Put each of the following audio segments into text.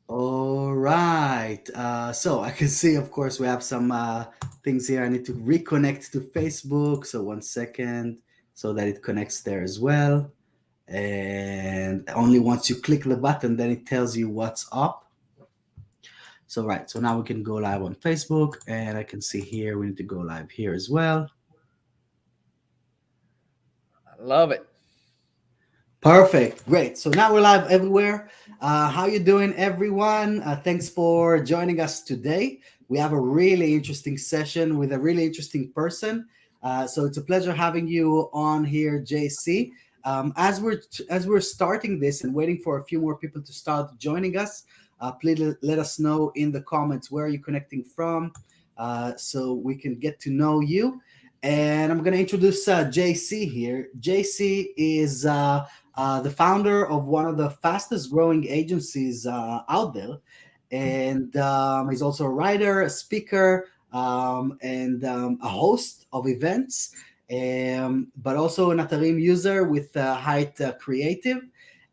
All right. So I can see, of course, we have some things here. I need to reconnect to Facebook. So 1 second, so that it connects there as well. And only once you click the button, then it tells you what's up. So right. So now we can go live on Facebook, and I can see here we need to go live here as well. I love it. Perfect. Great. So now we're live everywhere. How you doing, everyone? Thanks for joining us today. We have a really interesting session with a really interesting person. So it's a pleasure having you on here, JC. As we're starting this and waiting for a few more people to start joining us, please let us know in the comments where you're connecting from, so we can get to know you. And I'm going to introduce JC here. JC is the founder of one of the fastest growing agencies out there. And he's also a writer, a speaker, and a host of events, but also an Atarim user with Hite Creative.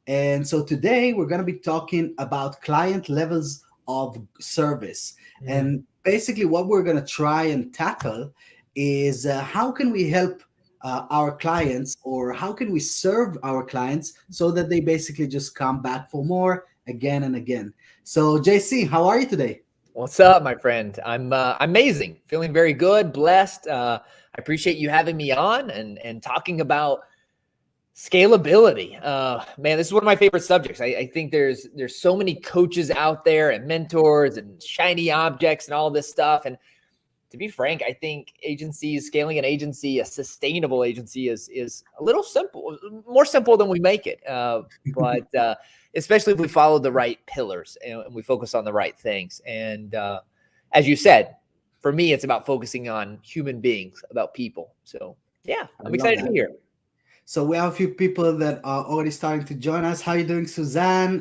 And so today we're going to be talking about client levels of service. And basically, what we're going to try and tackle is how can we help our clients, or how can we serve our clients so that they basically just come back for more again and again. So, JC, how are you today? What's up, my friend? I'm amazing, feeling very good, blessed. I appreciate you having me on and talking about scalability. Man, this is one of my favorite subjects. I think there's so many coaches out there and mentors and shiny objects and all this stuff. And to be frank, I think scaling an agency, a sustainable agency, is a little simple, more simple than we make it. But especially if we follow the right pillars and we focus on the right things. And as you said, for me, it's about focusing on human beings, about people. So yeah, I I'm love excited to that. be here. So we have a few people that are already starting to join us. How are you doing, Suzanne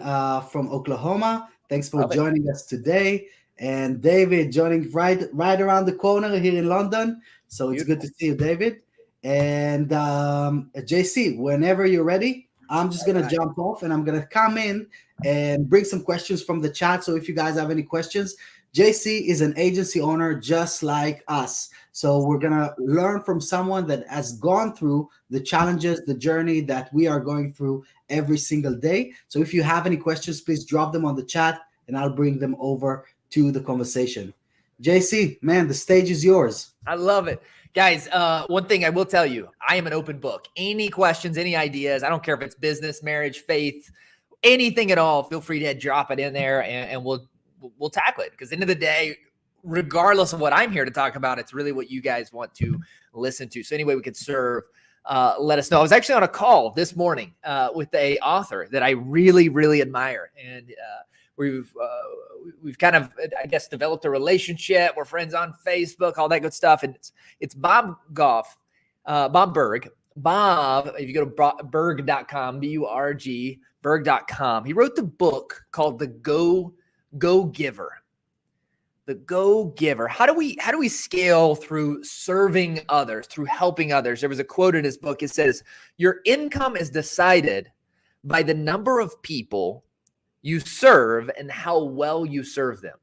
from Oklahoma? Thanks for Love it. joining us today. And David joining right around the corner here in London. So it's good to Beautiful. see you, David. And JC, whenever you're ready, I'm just All gonna right. jump off and I'm gonna come in and bring some questions from the chat. So if you guys have any questions, JC is an agency owner just like us. So we're gonna learn from someone that has gone through the challenges, the journey that we are going through every single day. So if you have any questions, please drop them on the chat and I'll bring them over to the conversation. JC, man, the stage is yours. I love it. Guys, one thing I will tell you, I am an open book. Any questions, any ideas, I don't care if it's business, marriage, faith, anything at all, feel free to drop it in there and we'll tackle it. Because at the end of the day, regardless of what I'm here to talk about, it's really what you guys want to listen to. So anyway, we could serve. Let us know. I was actually on a call this morning with a author that I really, really admire, and we've kind of, I guess, developed a relationship. We're friends on Facebook, all that good stuff. And it's Bob Goff, Bob Berg. Bob, if you go to berg.com, B-U-R-G, berg.com, he wrote the book called The Go Giver. The Go Giver. How do we scale through serving others, through helping others? There was a quote in his book. It says, "Your income is decided by the number of people you serve and how well you serve them."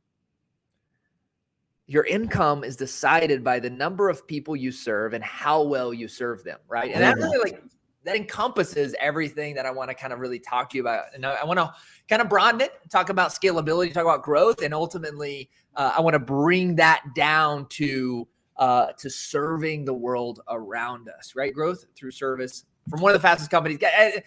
Your income is decided by the number of people you serve and how well you serve them, right? I And that love that. really that encompasses everything that I want to kind of really talk to you about. And I want to kind of broaden it, talk about scalability, talk about growth, and ultimately I want to bring that down to serving the world around us, right? Growth through service from one of the fastest companies. I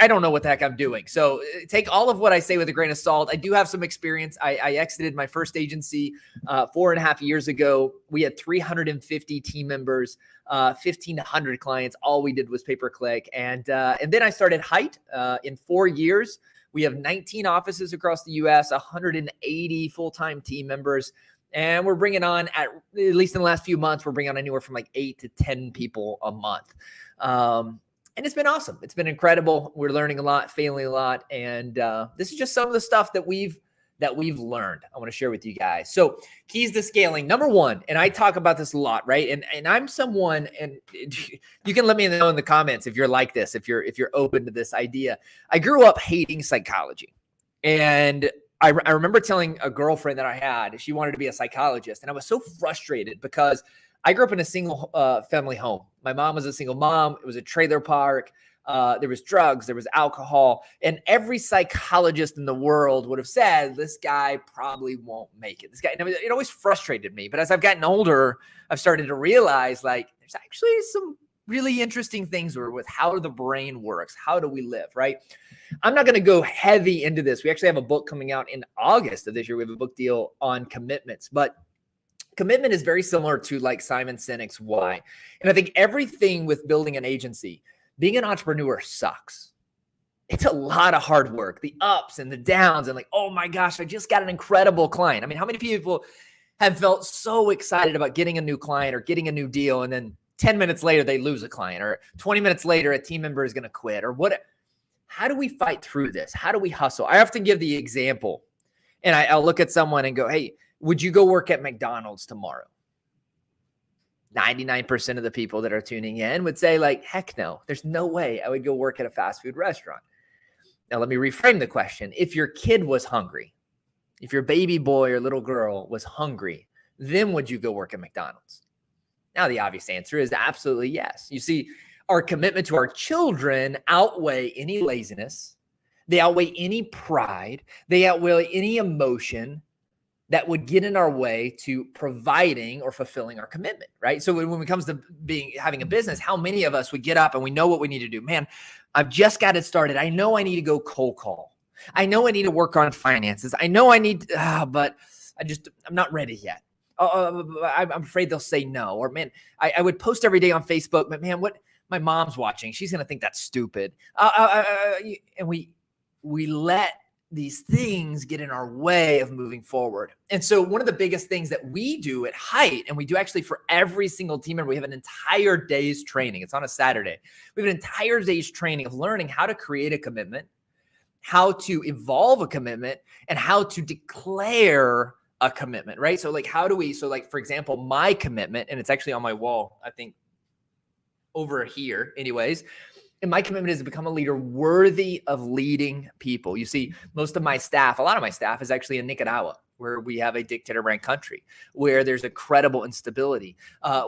don't know what the heck I'm doing. So take all of what I say with a grain of salt. I do have some experience. I exited my first agency 4.5 years ago. We had 350 team members, 1,500 clients. All we did was pay-per-click. And then I started Hite in 4 years. We have 19 offices across the U.S., 180 full-time team members. And we're bringing on, at least in the last few months, we're bringing on anywhere from like 8 to 10 people a month. And it's been awesome. It's been incredible. We're learning a lot, failing a lot. And this is just some of the stuff that we've learned. I want to share with you guys. So keys to scaling. Number one, and I talk about this a lot, right? And I'm someone, and you can let me know in the comments if you're like this, if you're open to this idea. I grew up hating psychology. And I remember telling a girlfriend that I had, she wanted to be a psychologist. And I was so frustrated because I grew up in a single family home. My mom was a single mom. It was a trailer park. There was drugs, there was alcohol, and every psychologist in the world would have said, this guy probably won't make it. This guy, it always frustrated me. But as I've gotten older, I've started to realize like there's actually some really interesting things with how the brain works. How do we live, right? I'm not going to go heavy into this. We actually have a book coming out in August of this year. We have a book deal on commitments, but commitment is very similar to like Simon Sinek's why. And I think everything with building an agency, being an entrepreneur sucks. It's a lot of hard work, the ups and the downs, and like, oh my gosh, I just got an incredible client. I mean, how many people have felt so excited about getting a new client or getting a new deal, and then 10 minutes later, they lose a client, or 20 minutes later, a team member is going to quit, or what? How do we fight through this? How do we hustle? I often give the example, and I'll look at someone and go, hey, would you go work at McDonald's tomorrow? 99% of the people that are tuning in would say like, heck no, there's no way I would go work at a fast food restaurant. Now, let me reframe the question. If your kid was hungry, if your baby boy or little girl was hungry, then would you go work at McDonald's? Now, the obvious answer is absolutely yes. You see, our commitment to our children outweigh any laziness. They outweigh any pride. They outweigh any emotion that would get in our way to providing or fulfilling our commitment, right? So when it comes to having a business, how many of us would get up and we know what we need to do? Man, I've just got it started. I know I need to go cold call. I know I need to work on finances. I know I need, but I'm not ready yet. I'm afraid they'll say no. Or man, I would post every day on Facebook, but man, what my mom's watching, she's going to think that's stupid. And we let these things get in our way of moving forward. And so one of the biggest things that we do at Hite, and we do actually for every single team member, we have an entire day's training. It's on a Saturday. We have an entire day's training of learning how to create a commitment, how to evolve a commitment, and how to declare a commitment, right? So like, for example, my commitment, and it's actually on my wall, I think over here anyways, and my commitment is to become a leader worthy of leading people. You see, a lot of my staff is actually in Nicaragua, where we have a dictator-ran country, where there's incredible instability,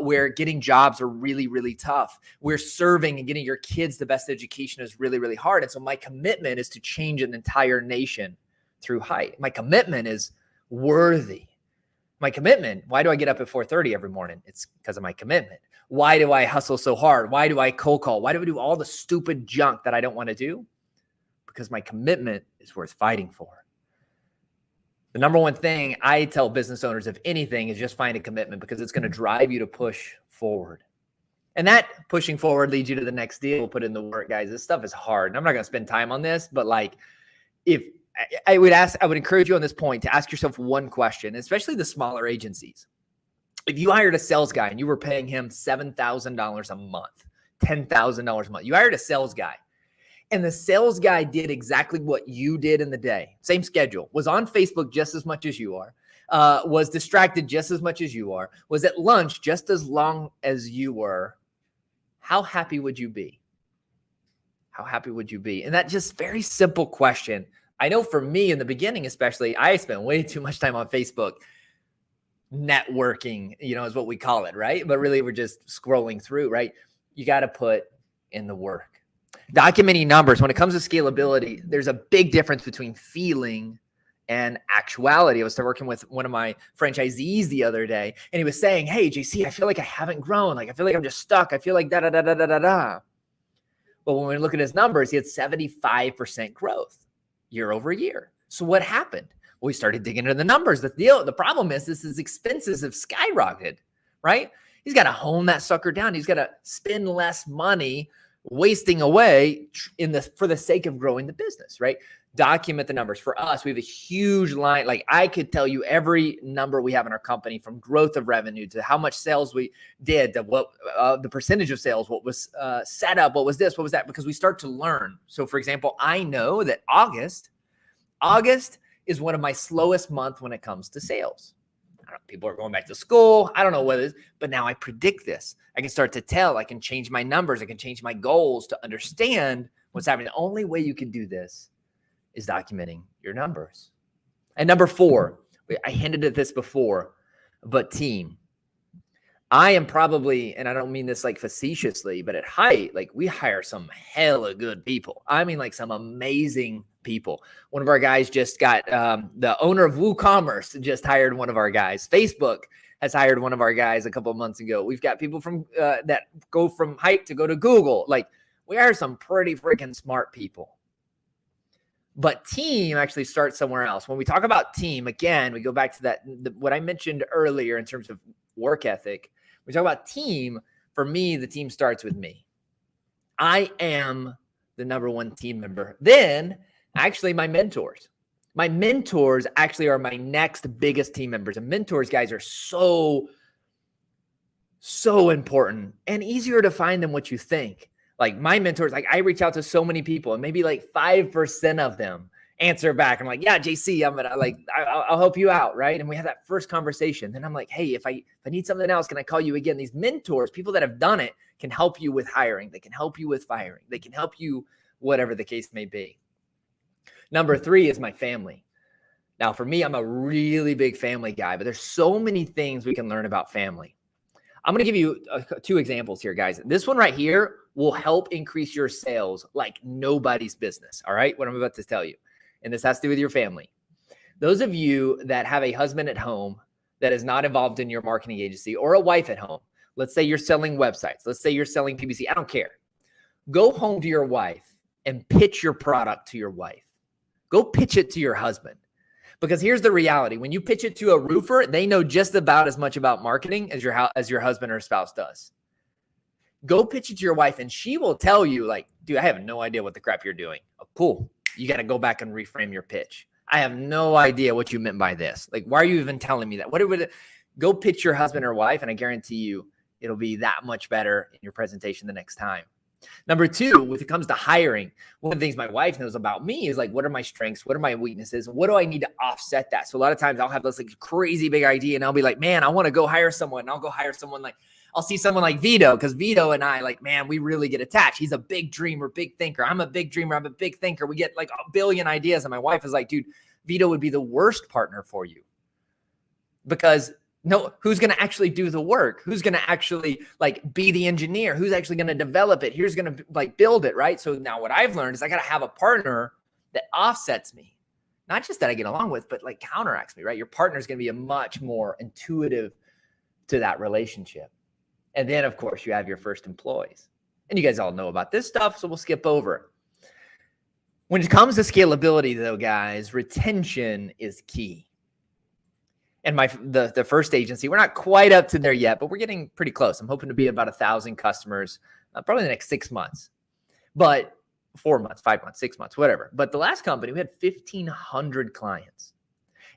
where getting jobs are really, really tough, where serving and getting your kids the best education is really, really hard. And so my commitment is to change an entire nation through Hite. My commitment is worthy. My commitment, why do I get up at 4:30 every morning? It's because of my commitment. Why do I hustle so hard? Why do I cold call? Why do I do all the stupid junk that I don't want to do? Because my commitment is worth fighting for. The number one thing I tell business owners, if anything, is just find a commitment, because it's going to drive you to push forward. And that pushing forward leads you to the next deal. Put in the work, guys. This stuff is hard. And I'm not going to spend time on this, but like, if I would encourage you on this point to ask yourself one question, especially the smaller agencies. If you hired a sales guy and you were paying him $7,000 a month, $10,000 a month, you hired a sales guy, and the sales guy did exactly what you did in the day, same schedule, was on Facebook just as much as you are, was distracted just as much as you are, was at lunch just as long as you were, how happy would you be? How happy would you be? And that just very simple question. I know for me in the beginning, especially, I spent way too much time on Facebook networking, is what we call it, right? But really we're just scrolling through, right? You got to put in the work. Documenting numbers. When it comes to scalability, there's a big difference between feeling and actuality. I was working with one of my franchisees the other day, and he was saying, hey, JC, I feel like I haven't grown. Like, I feel like I'm just stuck. I feel like da-da-da-da-da-da-da. But when we look at his numbers, he had 75% growth year over year. So what happened? Well, we started digging into the numbers. The problem is his expenses have skyrocketed, right? He's got to hone that sucker down. He's got to spend less money wasting away for the sake of growing the business, right? Document the numbers. For us, we have a huge line. Like, I could tell you every number we have in our company, from growth of revenue to how much sales we did, to what the percentage of sales, what was set up, what was this, what was that, because we start to learn. So for example, I know that August is one of my slowest months when it comes to sales. People are going back to school. I don't know what it is, but now I predict this. I can start to tell. I can change my numbers. I can change my goals to understand what's happening. The only way you can do this is documenting your numbers. And number 4, I hinted at this before, but team. I am probably, and I don't mean this like facetiously, but at Hite, like we hire some hella good people. I mean, like some amazing people. One of our guys just got, the owner of WooCommerce just hired one of our guys. Facebook has hired one of our guys a couple of months ago. We've got people from that go from Hite to go to Google. Like we hire some pretty freaking smart people. But team actually starts somewhere else. When we talk about team, again, we go back to that, what I mentioned earlier in terms of work ethic. We talk about team. For me, the team starts with me. I am the number one team member. Then actually my mentors. My mentors actually are my next biggest team members. And mentors, guys, are so important and easier to find than what you think. Like my mentors, like I reach out to so many people and maybe like 5% of them answer back. I'm like, yeah, JC, I'll help you out. Right. And we have that first conversation. Then I'm like, hey, if I need something else, can I call you again? These mentors, people that have done it, can help you with hiring. They can help you with firing. They can help you, whatever the case may be. Number 3 is my family. Now for me, I'm a really big family guy, but there's so many things we can learn about family. I'm going to give you 2 examples here, guys. This one right here will help increase your sales like nobody's business. All right. What I'm about to tell you. And this has to do with your family. Those of you that have a husband at home that is not involved in your marketing agency, or a wife at home, let's say you're selling websites. Let's say you're selling PPC. I don't care. Go home to your wife and pitch your product to your wife. Go pitch it to your husband. Because here's the reality. When you pitch it to a roofer, they know just about as much about marketing as your husband or spouse does. Go pitch it to your wife and she will tell you like, dude, I have no idea what the crap you're doing. Oh, cool. You got to go back and reframe your pitch. I have no idea what you meant by this. Like, why are you even telling me that? Go pitch your husband or wife, and I guarantee you it'll be that much better in your presentation the next time. Number 2, when it comes to hiring, one of the things my wife knows about me is like, what are my strengths? What are my weaknesses? What do I need to offset that? So a lot of times I'll have this like crazy big idea and I'll be like, man, I want to go hire someone. And I'll go hire someone like, I'll see someone like Vito, because Vito and I, like, man, we really get attached. He's a big dreamer, big thinker. I'm a big dreamer. I'm a big thinker. We get like a billion ideas. And my wife is like, dude, Vito would be the worst partner for you. Because no, who's going to actually do the work? Who's going to actually like be the engineer? Who's actually going to develop it? Who's going to like build it, right? So now what I've learned is I got to have a partner that offsets me. Not just that I get along with, but like counteracts me, right? Your partner is going to be a much more intuitive to that relationship. And then, of course, you have your first employees. And you guys all know about this stuff, so we'll skip over it. When it comes to scalability, though, guys, retention is key. And the first agency, we're not quite up to there yet, but we're getting pretty close. I'm hoping to be about 1,000 customers, probably the next 6 months. But 4 months, 5 months, 6 months, whatever. But the last company, we had 1,500 clients.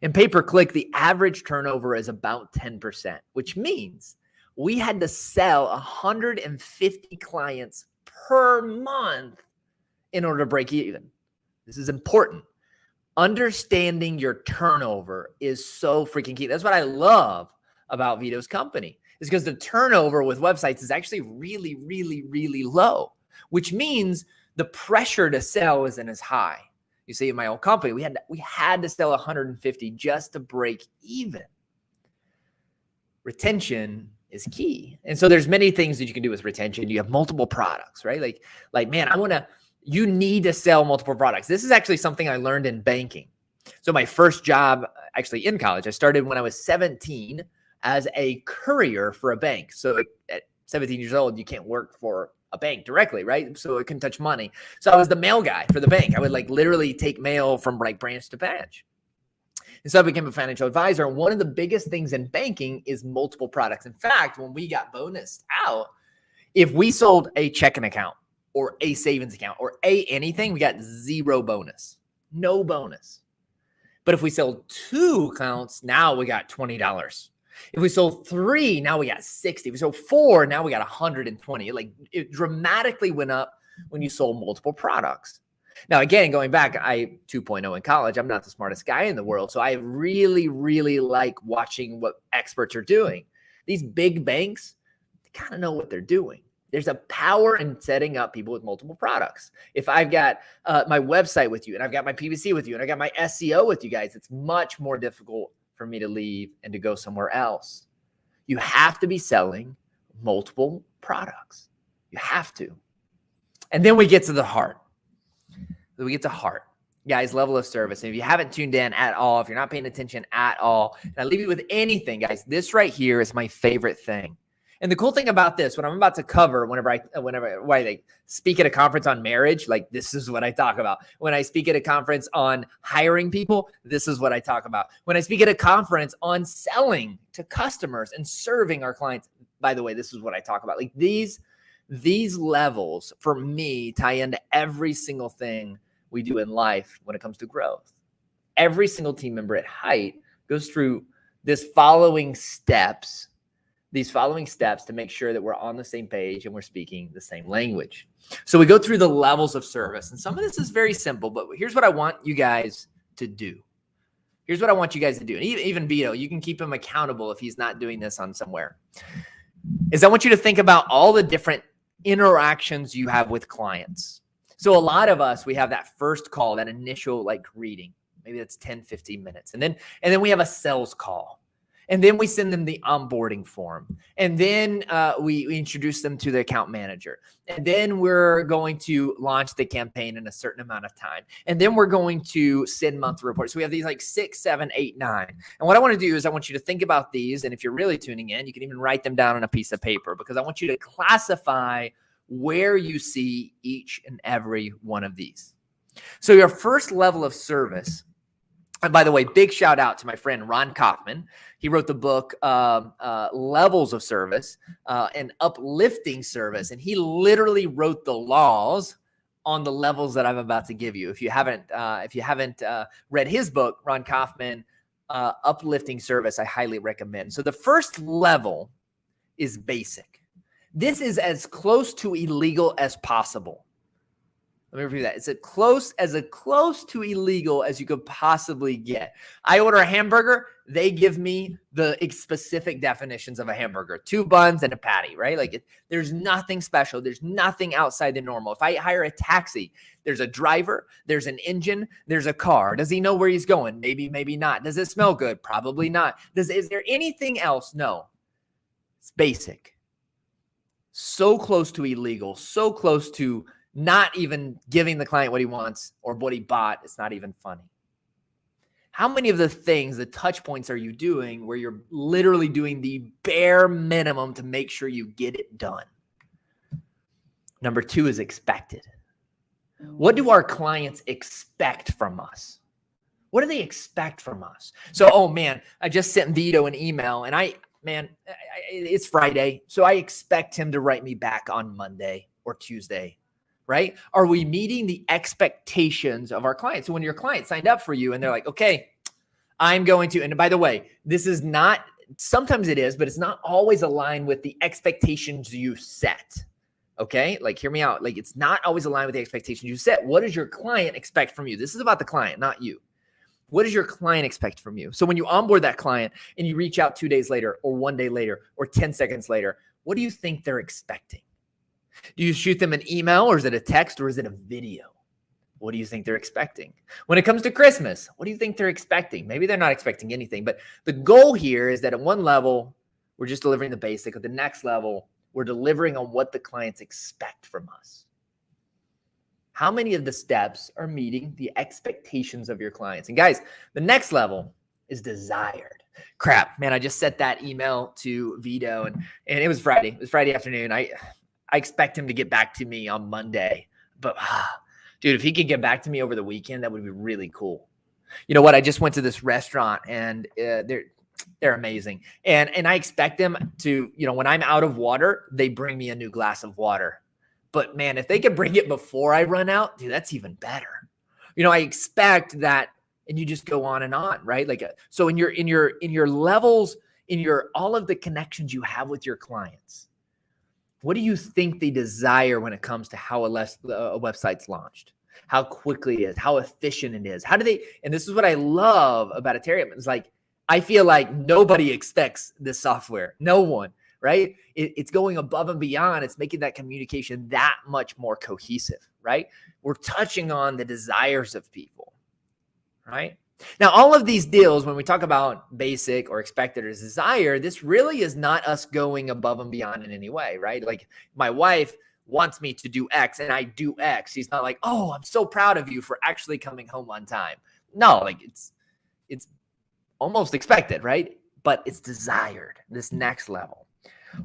In pay-per-click, the average turnover is about 10%, which means we had to sell 150 clients per month in order to break even. This is important. Understanding your turnover is so freaking key. That's what I love about Vito's company, is because the turnover with websites is actually really, really, really low, which means the pressure to sell isn't as high. You see, in my old company, we had to sell 150 just to break even. Retention is key. And so there's many things that you can do with retention. You have multiple products, right? Like, man, you need to sell multiple products. This is actually something I learned in banking. So my first job actually in college, I started when I was 17 as a courier for a bank. So at 17 years old, you can't work for a bank directly, right? So it couldn't touch money. So I was the mail guy for the bank. I would like literally take mail from like branch to branch. And so I became a financial advisor. And one of the biggest things in banking is multiple products. In fact, when we got bonused out, if we sold a checking account or a savings account or anything, we got 0 bonus, no bonus. But if we sold 2 accounts, now we got $20. If we sold 3, now we got 60. If we sold 4, now we got 120. Like it dramatically went up when you sold multiple products. Now, again, going back, I 2.0 in college, I'm not the smartest guy in the world. So I really, really like watching what experts are doing. These big banks, they kind of know what they're doing. There's a power in setting up people with multiple products. If I've got my website with you and I've got my PPC with you and I got my SEO with you guys, it's much more difficult for me to leave and to go somewhere else. You have to be selling multiple products. You have to. And then we get to the heart. We get to heart. Guys, level of service. And if you haven't tuned in at all, if you're not paying attention at all, and I leave you with anything, guys, this right here is my favorite thing. And the cool thing about this, what I'm about to cover, whenever I speak at a conference on marriage, like this is what I talk about. When I speak at a conference on hiring people, this is what I talk about. When I speak at a conference on selling to customers and serving our clients, by the way, this is what I talk about. Like these levels for me tie into every single thing we do in life when it comes to growth. Every single team member at Hite goes through these following steps to make sure that we're on the same page and we're speaking the same language. So we go through the levels of service, and some of this is very simple, but here's what I want you guys to do. Here's what I want you guys to do. And even Vito, you can keep him accountable if he's not doing this on somewhere. Is I want you to think about all the different interactions you have with clients. So a lot of us, we have that first call, that initial like greeting. Maybe that's 10, 15 minutes. And then we have a sales call. And then we send them the onboarding form. And then we introduce them to the account manager. And then we're going to launch the campaign in a certain amount of time. And then we're going to send monthly reports. So we have these like 6, 7, 8, 9. And what I want to do is I want you to think about these. And if you're really tuning in, you can even write them down on a piece of paper, because I want you to classify where you see each and every one of these. So your first level of service. And by the way, big shout out to my friend Ron Kaufman. He wrote the book Levels of Service and Uplifting Service. And he literally wrote the laws on the levels that I'm about to give you. If you haven't read his book, Ron Kaufman, Uplifting Service, I highly recommend. So the first level is basic. This is as close to illegal as possible. Let me repeat that. It's as close to illegal as you could possibly get. I order a hamburger. They give me the specific definitions of a hamburger: 2 buns and a patty, right? Like there's nothing special. There's nothing outside the normal. If I hire a taxi, there's a driver, there's an engine, there's a car. Does he know where he's going? Maybe, maybe not. Does it smell good? Probably not. Is there anything else? No. It's basic. So close to illegal, so close to not even giving the client what he wants or what he bought. It's not even funny. How many of the things, the touch points are you doing where you're literally doing the bare minimum to make sure you get it done? Number 2 is expected. What do our clients expect from us? What do they expect from us? So, oh man, I just sent Vito an email and it's Friday. So I expect him to write me back on Monday or Tuesday. Right? Are we meeting the expectations of our clients? So when your client signed up for you and they're like, okay, I'm going to, and by the way, this is not, sometimes it is, but it's not always aligned with the expectations you set. Okay? Like, hear me out. Like, it's not always aligned with the expectations you set. What does your client expect from you? This is about the client, not you. What does your client expect from you? So when you onboard that client and you reach out 2 days later or 1 day later or 10 seconds later, what do you think they're expecting? Do you shoot them an email, or is it a text, or is it a video? What do you think they're expecting? When it comes to Christmas, what do you think they're expecting? Maybe they're not expecting anything, but the goal here is that at one level, we're just delivering the basic. At the next level, we're delivering on what the clients expect from us. How many of the steps are meeting the expectations of your clients? And guys, the next level is desired. Crap, man, I just sent that email to Vito and it was Friday. It was Friday afternoon. I expect him to get back to me on Monday, but dude, if he could get back to me over the weekend, that would be really cool. You know what? I just went to this restaurant and they're amazing. And I expect them to, when I'm out of water, they bring me a new glass of water. But man, if they could bring it before I run out, dude, that's even better. I expect that, and you just go on and on, right? Like, so in your levels, all of the connections you have with your clients, what do you think they desire when it comes to how a website's launched? How quickly it is, how efficient it is. How do they, and this is what I love about Ethereum. It's like, I feel like nobody expects this software. No one. right? It's going above and beyond. It's making that communication that much more cohesive, right? We're touching on the desires of people, right? Now, all of these deals, when we talk about basic or expected or desired, this really is not us going above and beyond in any way, right? Like my wife wants me to do X and I do X. She's not like, oh, I'm so proud of you for actually coming home on time. No, like it's almost expected, right? But it's desired, this next level.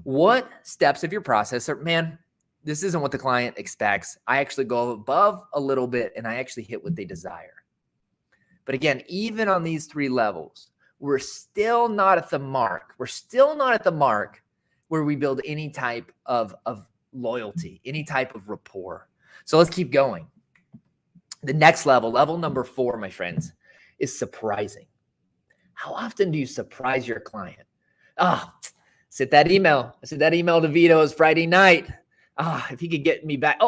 What steps of your process are, man, this isn't what the client expects. I actually go above a little bit and I actually hit what they desire. But again, even on these three levels, we're still not at the mark. We're still not at the mark where we build any type of loyalty, any type of rapport. So let's keep going. The next level, level number 4, my friends, is surprising. How often do you surprise your client? I sent that email to Vito. It was Friday night. If he could get me back.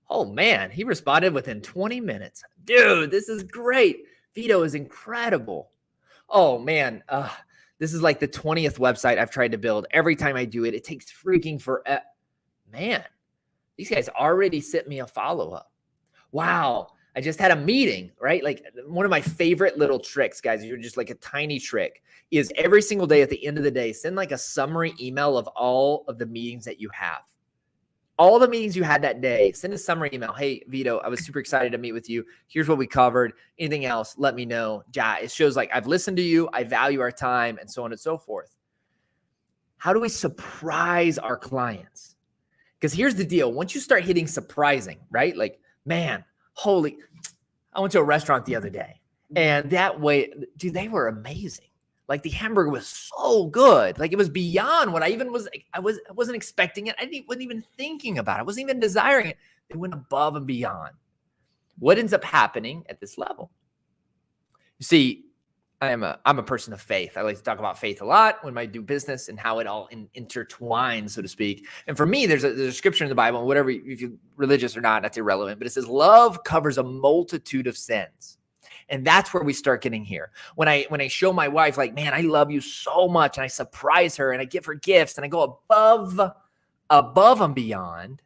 Oh man, he responded within 20 minutes. Dude, this is great. Vito is incredible. Oh man, this is like the 20th website I've tried to build. Every time I do it, it takes freaking forever. Man, these guys already sent me a follow-up. Wow, I just had a meeting, right? Like one of my favorite little tricks, guys, you're just like a tiny trick, is every single day at the end of the day, send like a summary email of all of the meetings that you have. All the meetings you had that day, send a summary email. Hey, Vito, I was super excited to meet with you. Here's what we covered. Anything else, let me know. Yeah, it shows like I've listened to you. I value our time and so on and so forth. How do we surprise our clients? Because here's the deal. Once you start hitting surprising, right? Like, man, I went to a restaurant the other day and that way, dude, they were amazing. Like the hamburger was so good. Like it was beyond what I even was. I wasn't expecting it. Wasn't even thinking about it. I wasn't even desiring it. They went above and beyond. What ends up happening at this level? You see, I'm a person of faith. I like to talk about faith a lot when I do business and how it all intertwines, so to speak. And for me, there's a scripture in the Bible, and whatever, if you're religious or not, that's irrelevant. But it says, "Love covers a multitude of sins." And that's where we start getting here. When I show my wife, like, man, I love you so much, and I surprise her and I give her gifts and I go above and beyond,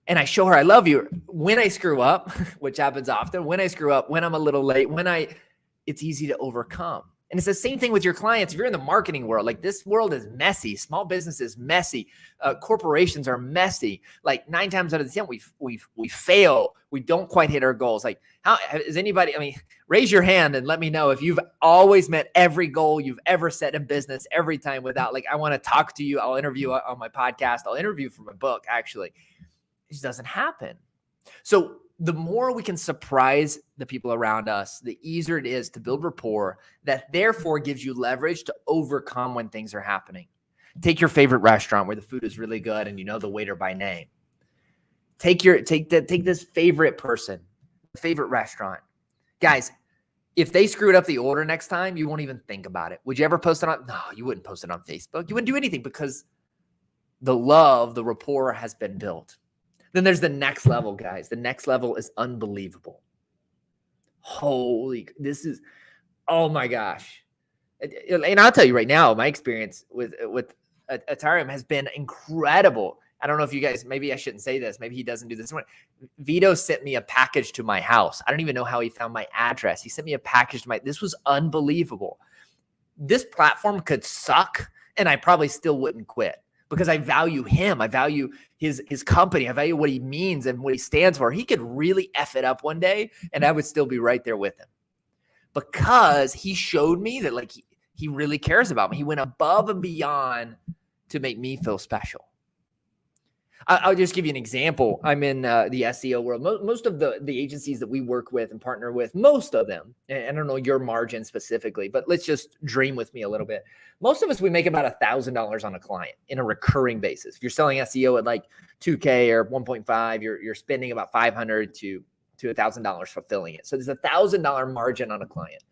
and I show her I love you. When I screw up, which happens often, when I'm a little late, it's easy to overcome. And it's the same thing with your clients. If you're in the marketing world, like this world is messy. Small business is messy. Corporations are messy. Like 9 times out of 10, we fail. We don't quite hit our goals. Like, how is anybody? I mean, raise your hand and let me know if you've always met every goal you've ever set in business every time without, like, I want to talk to you. I'll interview on my podcast. I'll interview for my book. Actually, it just doesn't happen. So the more we can surprise the people around us, the easier it is to build rapport that therefore gives you leverage to overcome when things are happening. Take your favorite restaurant where the food is really good and you know the waiter by name. Take this favorite person, favorite restaurant. Guys, if they screwed up the order next time, you won't even think about it. Would you ever post it on? No, you wouldn't post it on Facebook. You wouldn't do anything because the rapport has been built. Then there's the next level, guys. The next level is unbelievable. Oh my gosh. And I'll tell you right now, my experience with Atarium has been incredible. I don't know if you guys, maybe I shouldn't say this. Maybe he doesn't do this. Vito sent me a package to my house. I don't even know how he found my address. He sent me a package this was unbelievable. This platform could suck and I probably still wouldn't quit. Because I value him. I value his company. I value what he means and what he stands for. He could really F it up one day and I would still be right there with him. Because he showed me that like he really cares about me. He went above and beyond to make me feel special. I'll just give you an example. I'm in the SEO world. Most of the agencies that we work with and partner with, most of them, and I don't know your margin specifically, but let's just dream with me a little bit. Most of us, we make about $1,000 on a client in a recurring basis. If you're selling SEO at like 2K or 1.5, you're spending about $500 to $1,000 fulfilling it. So there's $1,000 margin on a client.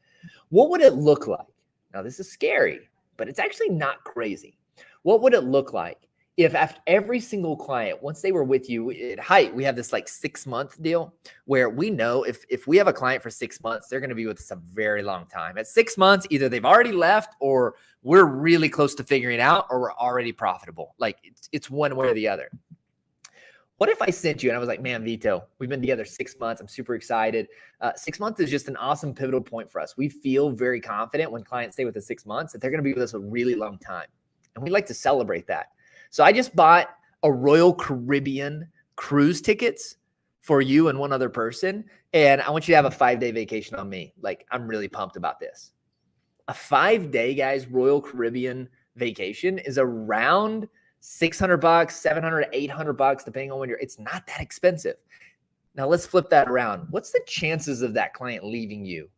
What would it look like? Now, this is scary, but it's actually not crazy. What would it look like if after every single client, once they were with you at Hite, we have this like 6-month deal where we know if we have a client for 6 months, they're going to be with us a very long time. At 6 months, either they've already left or we're really close to figuring it out or we're already profitable. Like it's one way or the other. What if I sent you and I was like, man, Vito, we've been together 6 months. I'm super excited. 6 months is just an awesome pivotal point for us. We feel very confident when clients stay with us 6 months that they're going to be with us a really long time. And we like to celebrate that. So I just bought a Royal Caribbean cruise tickets for you and one other person. And I want you to have a 5-day vacation on me. Like, I'm really pumped about this. A 5-day, guys, Royal Caribbean vacation is around $600, $700, $800, depending on when it's not that expensive. Now let's flip that around. What's the chances of that client leaving you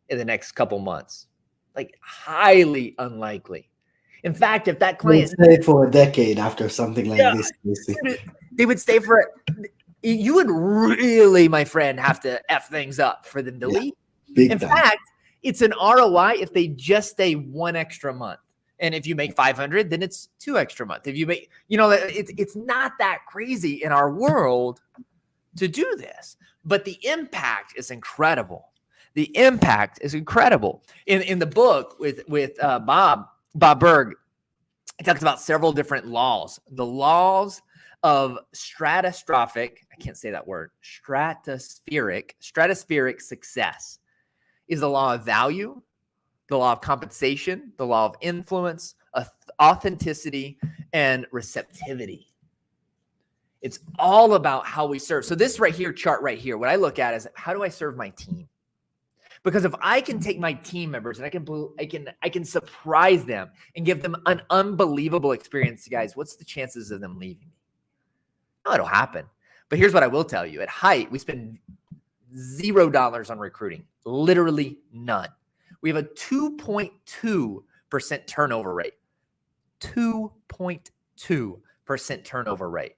in the next couple months? Like, highly unlikely. In fact, if that client stay for a decade after something like this, they would stay for it. You would really, my friend, have to F things up for them to leave. In fact, it's an ROI if they just stay 1 extra month. And if you make 500, then it's 2 extra months. If you make, it's not that crazy in our world to do this, but the impact is incredible. The impact is incredible. In the book with Bob Berg, he talks about several different laws. The laws of stratospheric success is the law of value, the law of compensation, the law of influence, authenticity, and receptivity. It's all about how we serve. So this chart right here, what I look at is how do I serve my team? Because if I can take my team members and I can surprise them and give them an unbelievable experience, guys, what's the chances of them leaving me? No, it'll happen. But here's what I will tell you. At Hite, we spend $0 on recruiting, literally none. We have a 2.2% turnover rate. 2.2% turnover rate.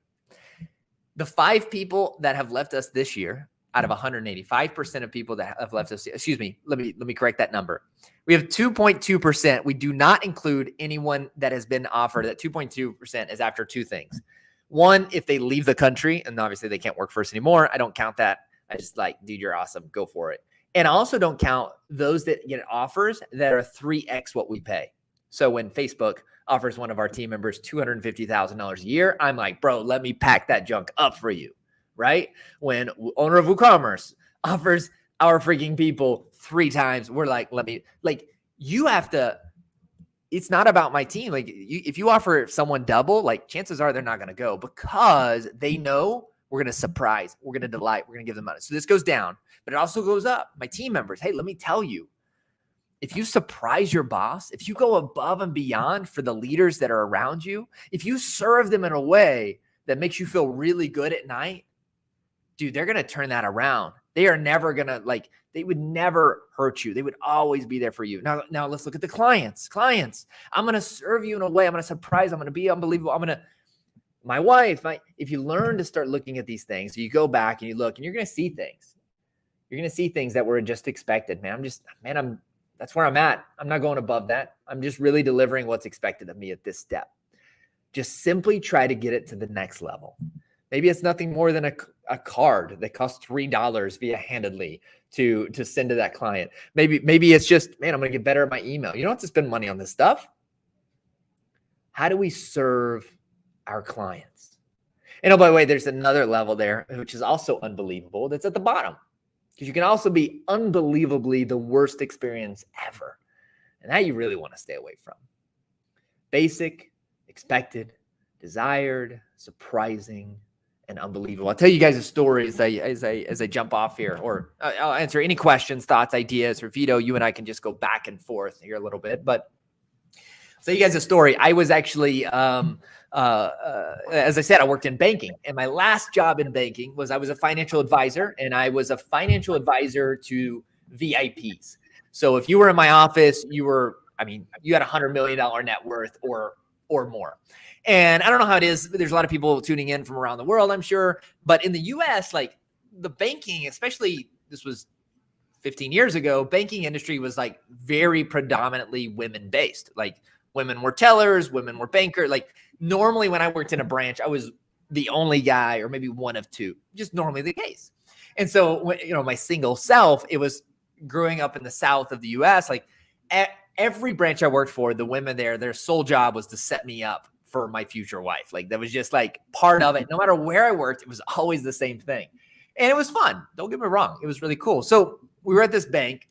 The 5 people that have left us this year, out of 185% of people that have left us, excuse me, let me correct that number. We have 2.2%. We do not include anyone that has been offered. That 2.2% is after 2 things. One, if they leave the country, and obviously they can't work for us anymore, I don't count that. I just like, dude, you're awesome. Go for it. And I also don't count those that get offers that are 3x what we pay. So when Facebook offers one of our team members $250,000 a year, I'm like, bro, let me pack that junk up for you, right? When owner of WooCommerce offers our freaking people 3 times, we're like, you have to, it's not about my team. Like if you offer someone double, like chances are they're not going to go because they know we're going to surprise, we're going to delight, we're going to give them money. So this goes down, but it also goes up. My team members, hey, let me tell you, if you surprise your boss, if you go above and beyond for the leaders that are around you, if you serve them in a way that makes you feel really good at night, dude, they're going to turn that around. They are never going to they would never hurt you. They would always be there for you. Now let's look at the clients. I'm going to serve you in a way. I'm going to surprise. I'm going to be unbelievable. My wife, if you learn to start looking at these things, you go back and you look and you're going to see things. You're going to see things that were just expected, man. That's where I'm at. I'm not going above that. I'm just really delivering what's expected of me at this step. Just simply try to get it to the next level. Maybe it's nothing more than a card that costs $3 via handedly to send to that client. Maybe it's just, man, I'm going to get better at my email. You don't have to spend money on this stuff. How do we serve our clients? And oh, by the way, there's another level there, which is also unbelievable. That's at the bottom. Because you can also be unbelievably the worst experience ever. And that you really want to stay away from. Basic, expected, desired, surprising, and unbelievable. I'll tell you guys a story as I jump off here, or I'll answer any questions, thoughts, ideas, or Vito, you and I can just go back and forth here a little bit. But I'll tell you guys a story. I was actually, as I said, I worked in banking, and my last job in banking was I was a financial advisor, and I was a financial advisor to VIPs. So if you were in my office, you had $100 million net worth or more. And I don't know how it is. There's a lot of people tuning in from around the world, I'm sure. But in the US, like the banking, especially this was 15 years ago, banking industry was like very predominantly women based. Like Women were tellers, women were bankers. Like normally when I worked in a branch, I was the only guy or maybe one of two, just normally the case. And so, you know, my single self, it was growing up in the South of the US, like every branch I worked for, the women there, their sole job was to set me up for my future wife. Like that was just like part of it. No matter where I worked, it was always the same thing. And it was fun. Don't get me wrong. It was really cool. So we were at this bank.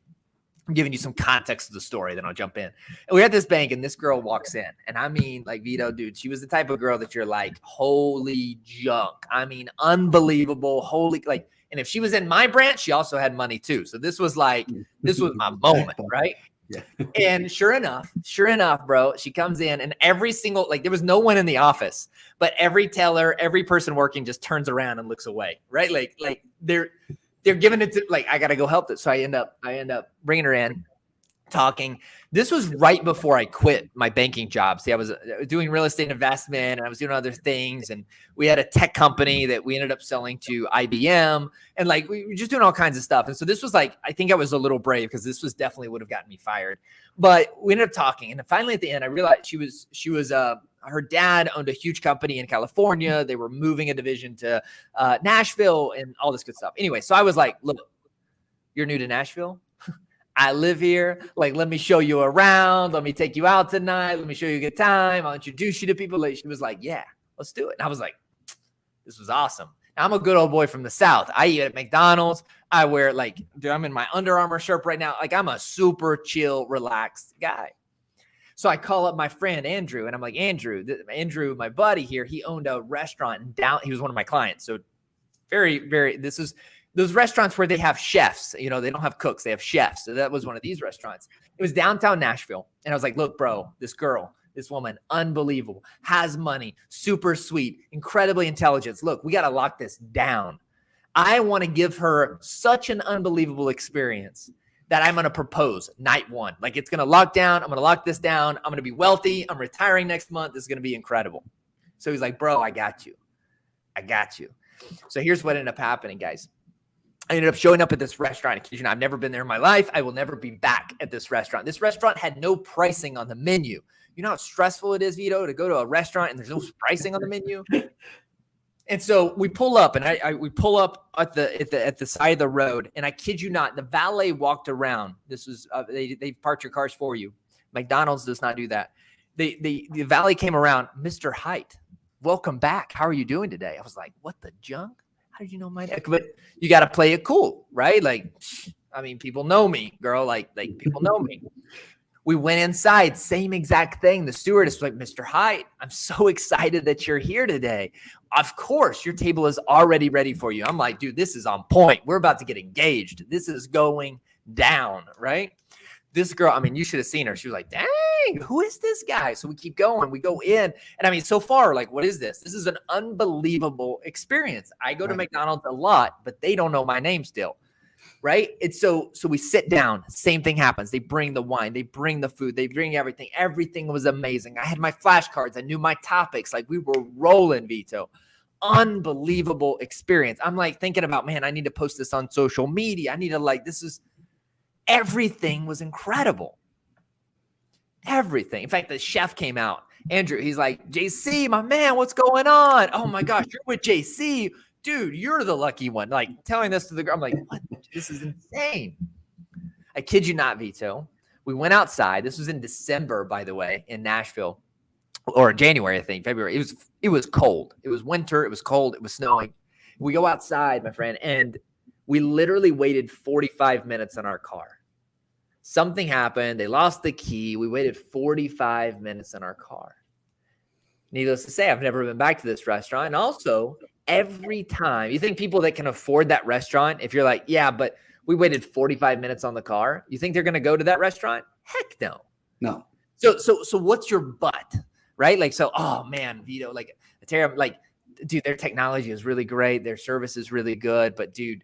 I'm giving you some context to the story, then I'll jump in. And we're at this bank and this girl walks in. And I mean, like Vito, dude, she was the type of girl that you're like, holy junk. I mean, unbelievable. Holy, like, and if she was in my branch, she also had money too. So this was like, this was my moment, right? Yeah. And sure enough, bro, she comes in and every single, like there was no one in the office, but every teller, every person working just turns around and looks away, right? Like they're giving it to, like, I got to go help it. So I end up bringing her in, talking. This was right before I quit my banking job. See, I was doing real estate investment and I was doing other things. And we had a tech company that we ended up selling to IBM. And like, we were just doing all kinds of stuff. And so this was like, I think I was a little brave because this was definitely would have gotten me fired. But we ended up talking. And finally at the end, I realized she was her dad owned a huge company in California. They were moving a division to Nashville and all this good stuff. Anyway, so I was like, look, you're new to Nashville. I live here. Like, let me show you around. Let me take you out tonight. Let me show you a good time. I'll introduce you to people. Like, she was like, yeah, let's do it. And I was like, this was awesome. Now, I'm a good old boy from the South. I eat at McDonald's. I wear like, dude, I'm in my Under Armour shirt right now. Like, I'm a super chill, relaxed guy. So I call up my friend Andrew and I'm like, Andrew, my buddy here, he owned a restaurant he was one of my clients. So this is those restaurants where they have chefs, you know, they don't have cooks, they have chefs. So that was one of these restaurants. It was downtown Nashville. And I was like, look, bro, this woman, unbelievable, has money, super sweet, incredibly intelligent. Look, we got to lock this down. I want to give her such an unbelievable experience that I'm going to propose night one. Like it's going to lock down. I'm going to lock this down. I'm going to be wealthy. I'm retiring next month. This is going to be incredible. So he's like, bro, I got you. So here's what ended up happening, guys. I ended up showing up at this restaurant. I've never been there in my life. I will never be back at this restaurant. This restaurant had no pricing on the menu. You know how stressful it is, Vito, to go to a restaurant and there's no pricing on the menu? And so we pull up and we pull up at the side of the road. And I kid you not, the valet walked around. This was, they parked your cars for you. McDonald's does not do that. The valet came around. Mr. Hite, welcome back. How are you doing today? I was like, what the junk? How did you know my name? But you got to play it cool, right? Like, I mean, people know me, girl. Like people know me. We went inside, same exact thing. The stewardess was like, Mr. Hite, I'm so excited that you're here today. Of course, your table is already ready for you. I'm like, dude, this is on point. We're about to get engaged. This is going down, right? This girl, I mean, you should have seen her. She was like, dang, who is this guy? So we keep going. We go in. And I mean, so far, like, what is this? This is an unbelievable experience. I go to McDonald's a lot, but they don't know my name still. Right. It's so we sit down. Same thing happens. They bring the wine. They bring the food. They bring everything. Everything was amazing. I had my flashcards. I knew my topics. Like we were rolling, Vito. Unbelievable experience. I'm like thinking about, man, I need to post this on social media. I need to everything was incredible. Everything. In fact, the chef came out. Andrew, he's like, JC, my man, what's going on? Oh my gosh, you're with JC. Dude, you're the lucky one. Like telling this to the girl. I'm like, what? This is insane. I kid you not, Vito. We went outside. This was in December, by the way, in Nashville, or January, I think, February. It was cold. It was winter. It was cold. It was snowing. We go outside, my friend, and we literally waited 45 minutes in our car. Something happened. They lost the key. We waited 45 minutes in our car. Needless to say, I've never been back to this restaurant. And also, every time, you think people that can afford that restaurant, if you're like, yeah, but we waited 45 minutes on the car, you think they're going to go to that restaurant? Heck no. No. So what's your but, right? Like, so, oh man, Vito, like, dude, their technology is really great. Their service is really good. But dude,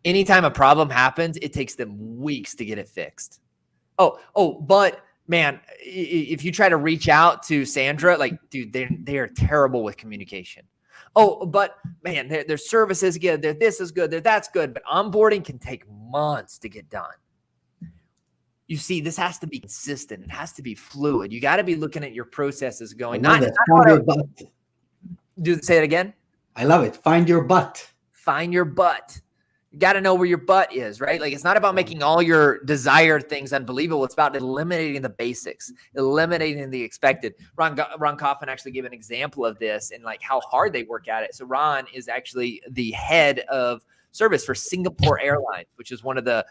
anytime a problem happens, it takes them weeks to get it fixed. But man, if you try to reach out to Sandra, like, dude, they are terrible with communication. Oh, but man, their service is good. This is good. That's good. But onboarding can take months to get done. you see, this has to be consistent. It has to be fluid. You got to be looking at your processes I going, love not that. Find your butt. say it again. I love it. Find your butt. Find your butt. You got to know where your butt is, right? Like, it's not about making all your desired things unbelievable. It's about eliminating the basics, eliminating the expected. Ron Kaufman actually gave an example of this and like how hard they work at it. So Ron is actually the head of service for Singapore Airlines, which is one of the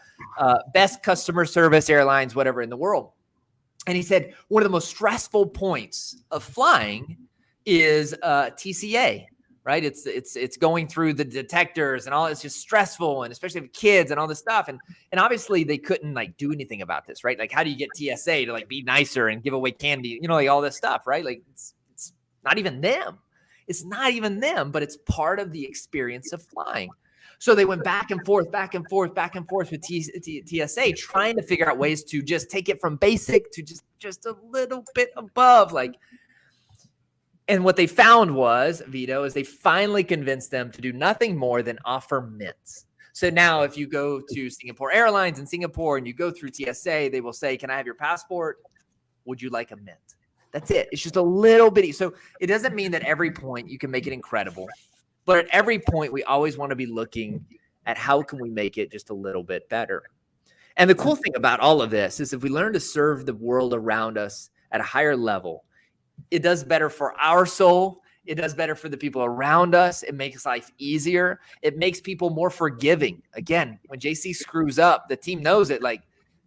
best customer service airlines, whatever, in the world. And he said one of the most stressful points of flying is TCA. Right. It's going through the detectors and all. It's just stressful. And especially with kids and all this stuff. And obviously they couldn't like do anything about this. Right. Like, how do you get TSA to like be nicer and give away candy? You know, like all this stuff. Right. Like, it's not even them. It's not even them, but it's part of the experience of flying. So they went back and forth with TSA, trying to figure out ways to just take it from basic to just a little bit above, like. And what they found was, Vito, is they finally convinced them to do nothing more than offer mints. So now if you go to Singapore Airlines in Singapore and you go through TSA, they will say, can I have your passport? Would you like a mint? That's it. It's just a little bitty. So it doesn't mean that every point you can make it incredible. But at every point, we always want to be looking at how can we make it just a little bit better. And the cool thing about all of this is if we learn to serve the world around us at a higher level, it does better for our soul. It does better for the people around us. It makes life easier. It makes people more forgiving. Again, when JC screws up, the team knows it. Like,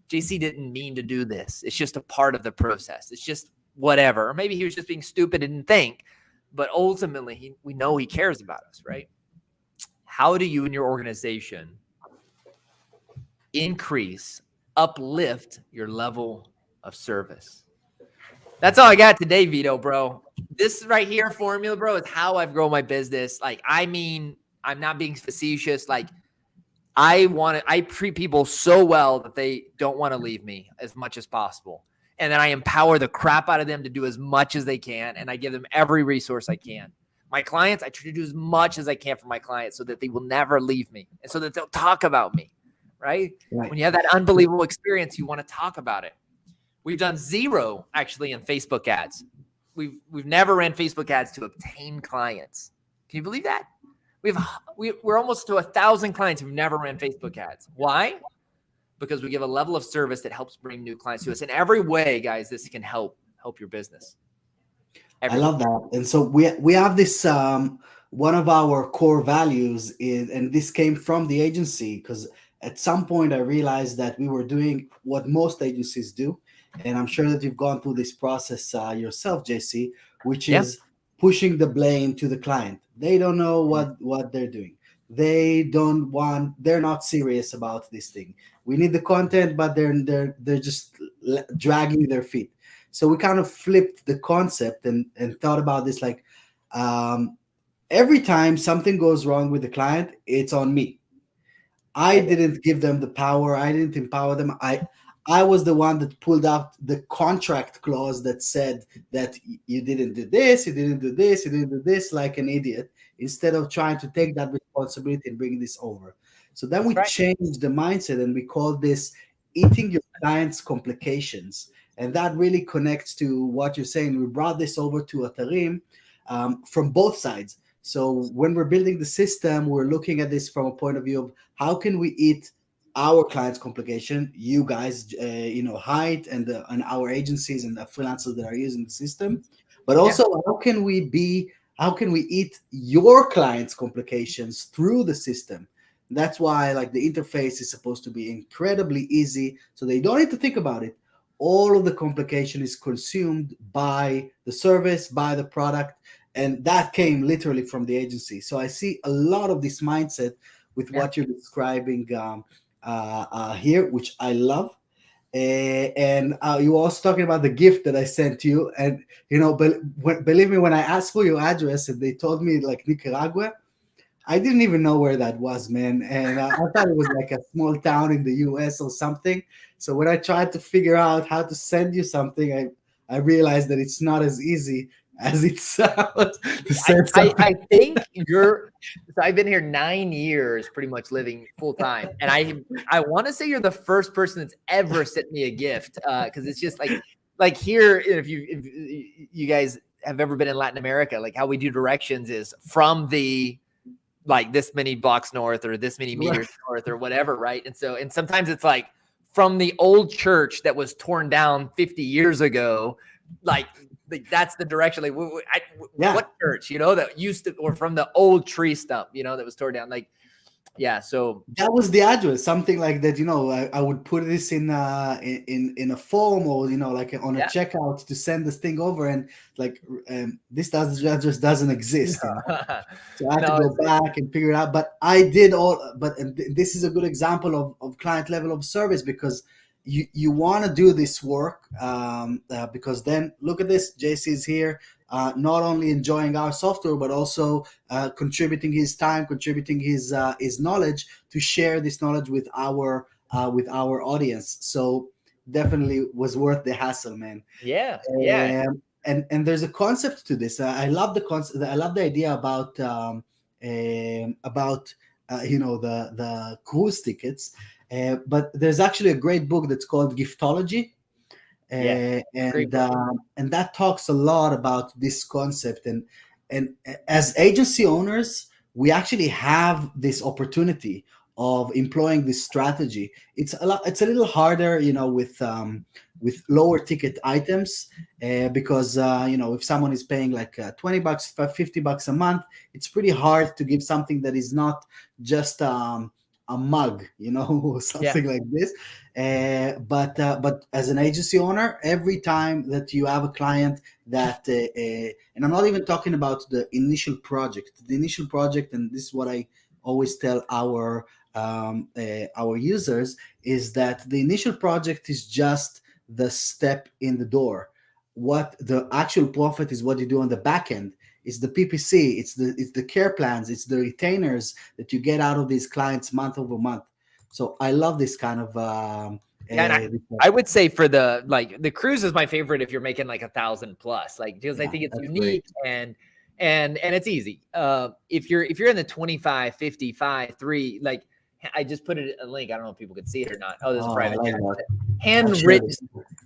JC didn't mean to do this. It's just a part of the process. It's just whatever. Or maybe he was just being stupid and didn't think. But ultimately, we know he cares about us, right? How do you and your organization uplift your level of service? That's all I got today, Vito, bro. This right here formula, bro, is how I've grown my business. Like, I mean, I'm not being facetious. Like, I treat people so well that they don't want to leave me as much as possible. And then I empower the crap out of them to do as much as they can. And I give them every resource I can. My clients, I try to do as much as I can for my clients so that they will never leave me and so that they'll talk about me, right? When you have that unbelievable experience, you want to talk about it. We've done zero actually in Facebook ads. We've never ran Facebook ads to obtain clients. Can you believe that? We're almost to 1,000 clients who've never ran Facebook ads. Why? Because we give a level of service that helps bring new clients to us. In every way, guys, this can help your business. I love that. And so we have this one of our core values is, and this came from the agency, because at some point I realized that we were doing what most agencies do. And I'm sure that you've gone through this process yourself, JC, which is pushing the blame to the client. They don't know what they're doing. They're not serious about this thing. We need the content, but they're just dragging their feet. So we kind of flipped the concept and thought about this like every time something goes wrong with the client, it's on me. I didn't give them the power. I didn't empower them. I was the one that pulled out the contract clause that said that you didn't do this, you didn't do this, you didn't do this, like an idiot, instead of trying to take that responsibility and bring this over. So then we changed the mindset and we called this eating your clients' complications. And that really connects to what you're saying. We brought this over to Atarim from both sides. So when we're building the system, we're looking at this from a point of view of how can we eat our clients' complication, you guys, Hite and our agencies and the freelancers that are using the system, but also how can we eat your clients' complications through the system? That's why like the interface is supposed to be incredibly easy, so they don't need to think about it. All of the complication is consumed by the service, by the product, and that came literally from the agency. So I see a lot of this mindset with what you're describing here, which I love. And you were also talking about the gift that I sent you. And, believe me, when I asked for your address and they told me like Nicaragua, I didn't even know where that was, man. And I thought it was like a small town in the US or something. So when I tried to figure out how to send you something, I realized that it's not as easy as it sounds. To I, say I, something. I think so I've been here 9 years pretty much living full time. And I want to say you're the first person that's ever sent me a gift. Cause it's just like here, if you guys have ever been in Latin America, like how we do directions is from the, like this many blocks north or this many meters north or whatever. Right. And sometimes it's like from the old church that was torn down 50 years ago, like that's the direction. Like, Yeah. what church, that used to, or from the old tree stump, that was torn down. Like, yeah. So That was the address, something like that. I would put this in a form, or like on a yeah. checkout to send this thing over, and like address doesn't exist. So I had to No, go back and figure it out. But I did all. But this is a good example of client level of service, because you want to do this work, because then look at this. JC is here, not only enjoying our software, but also contributing his time, contributing his knowledge to share this knowledge with our audience. So definitely was worth the hassle, man. yeah. Yeah. And there's a concept to this. I love the concept. I love the idea about the cruise tickets. But there's actually a great book that's called Giftology, Yeah. Great book. and that talks a lot about this concept. And as agency owners, we actually have this opportunity of employing this strategy. It's a little harder, with lower ticket items, because if someone is paying like $20, $50 a month, it's pretty hard to give something that is not just a mug, or something like this. But as an agency owner, every time that you have a client that, and I'm not even talking about the initial project, and this is what I always tell our users, is that the initial project is just the step in the door. What the actual profit is what you do on the back end. It's the PPC, it's the care plans, it's the retainers that you get out of these clients month over month. So I love this kind of Yeah, and I would say for the cruise is my favorite if you're making like 1,000 plus, like, because I think it's unique great. and it's easy. If you're in the 25, 55, 3, like I just put it a link. I don't know if people could see it or not. Oh, there's a private chat.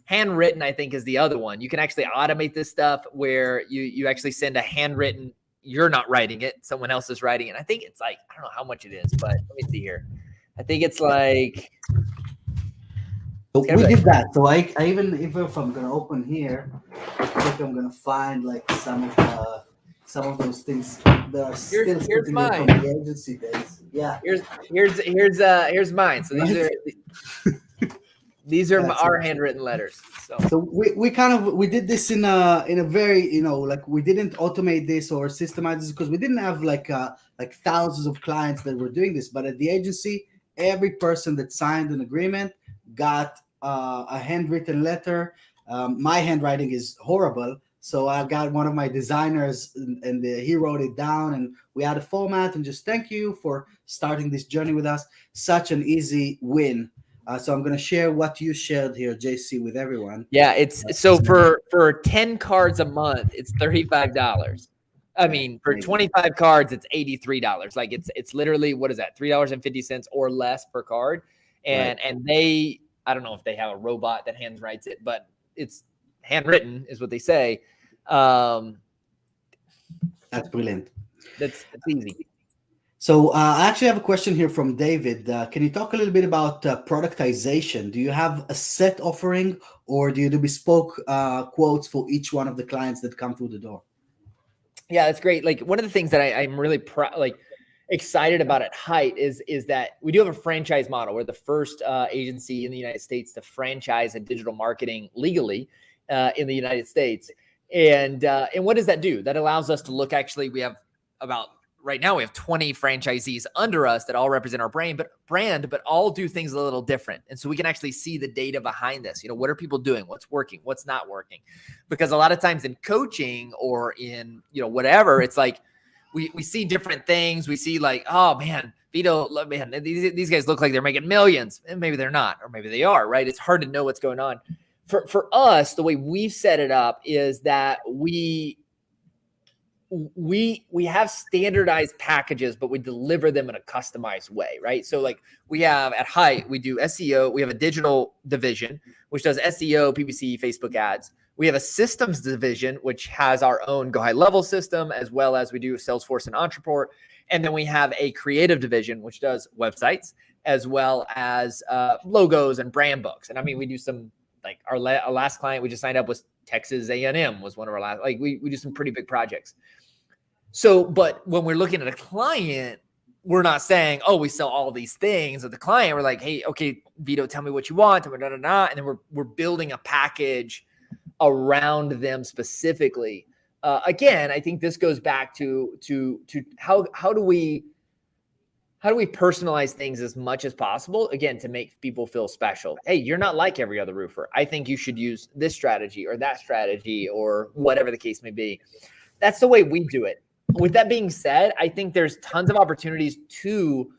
Handwritten, I think, is the other one. You can actually automate this stuff where you actually send a handwritten. You're not writing it; someone else is writing it. I think it's like, I don't know how much it is, but let me see here. I think it's like. So we did that. So I even if I'm gonna open here, I think I'm gonna find like some of those things that are still here's mine from the agency days. Yeah. Here's mine. So these are our handwritten letters. So we did this in a very, like, we didn't automate this or systemize this because we didn't have like thousands of clients that were doing this. But at the agency, every person that signed an agreement got a handwritten letter. My handwriting is horrible, so I got one of my designers, and he wrote it down, and we had a format, and just thank you for starting this journey with us. Such an easy win. So I'm going to share what you shared here, JC, with everyone. Yeah, it's so for 10 cards a month, it's $35. I mean, for 25 cards, it's $83. Like it's literally, what is that? $3.50 or less per card. And they, I don't know if they have a robot that handwrites it, but it's handwritten is what they say. That's brilliant. That's easy. So I actually have a question here from David. Can you talk a little bit about productization? Do you have a set offering, or do you do bespoke quotes for each one of the clients that come through the door? Yeah, that's great. Like, one of the things that I'm really excited about at Hite is that we do have a franchise model. We're the first agency in the United States to franchise a digital marketing legally in the United States. And what does that do? That allows us to look. Actually, we have right now we have 20 franchisees under us that all represent our brand, but all do things a little different. And so we can actually see the data behind this. What are people doing? What's working? What's not working? Because a lot of times in coaching or in, whatever, it's like we see different things. We see like, oh man, Vito, man, these guys look like they're making millions, and maybe they're not, or maybe they are, right? It's hard to know what's going on. For us, the way we've set it up is that we we have standardized packages, but we deliver them in a customized way, right? So like we have at Hite, we do SEO. We have a digital division, which does SEO, PPC, Facebook ads. We have a systems division, which has our own Go High Level system, as well as we do Salesforce and Entreport. And then we have a creative division, which does websites, as well as logos and brand books. And I mean, we do some, like our last client we just signed up was Texas A&M was one of our last, like we do some pretty big projects. So, but when we're looking at a client, we're not saying, oh, we sell all these things. With the client, we're like, hey, okay, Vito, tell me what you want. And then we're building a package around them specifically. Again, I think this goes back to how do we personalize things as much as possible, again, to make people feel special. Hey, you're not like every other roofer. I think you should use this strategy or that strategy or whatever the case may be. That's the way we do it. With that being said, I think there's tons of opportunities to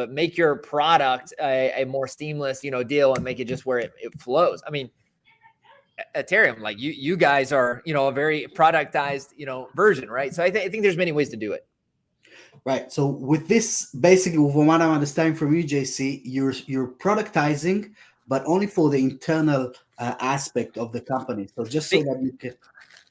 make your product a more seamless, deal and make it just where it flows. I mean, Ethereum, like you guys are, a very productized, version, right? So I think there's many ways to do it. Right. So with this, basically, from what I'm understanding from you, JC, you're productizing, but only for the internal aspect of the company. So just so that you can.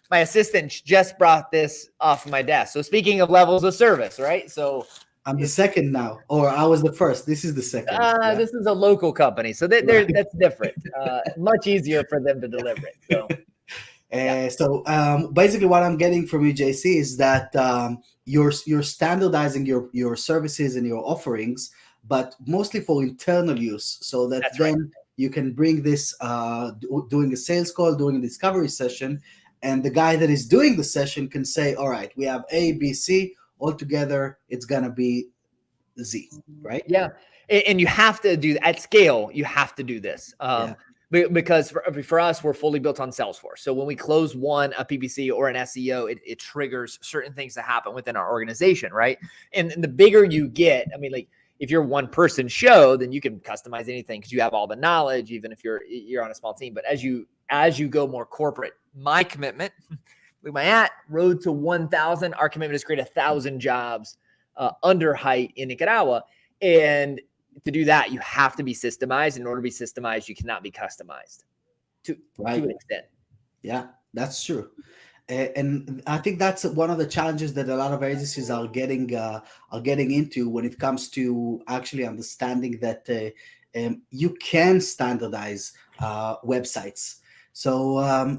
My assistant just brought this off my desk. So speaking of levels of service, right? So I'm the second now, or I was the first. This is the second. This is a local company, so that's different. Much easier for them to deliver it. So. Basically, what I'm getting from you, JC, is that you're standardizing your services and your offerings, but mostly for internal use, so that That's then right. you can bring this doing a sales call, doing a discovery session, and the guy that is doing the session can say, all right, we have A, B, C, all together, it's going to be Z, right? Yeah. And you have to do at scale, you have to do this. Because for us, we're fully built on Salesforce. So when we close a PPC or an SEO, it triggers certain things to happen within our organization, right? And the bigger you get, I mean, like if you're one person show, then you can customize anything because you have all the knowledge, even if you're on a small team. But as you go more corporate, my commitment, look my at road to 1,000. Our commitment is to create 1,000 jobs under Hite in Nicaragua, and to do that, you have to be systemized. In order to be systemized, you cannot be customized to an extent. Yeah, that's true. And I think that's one of the challenges that a lot of agencies are getting into when it comes to actually understanding that you can standardize websites. So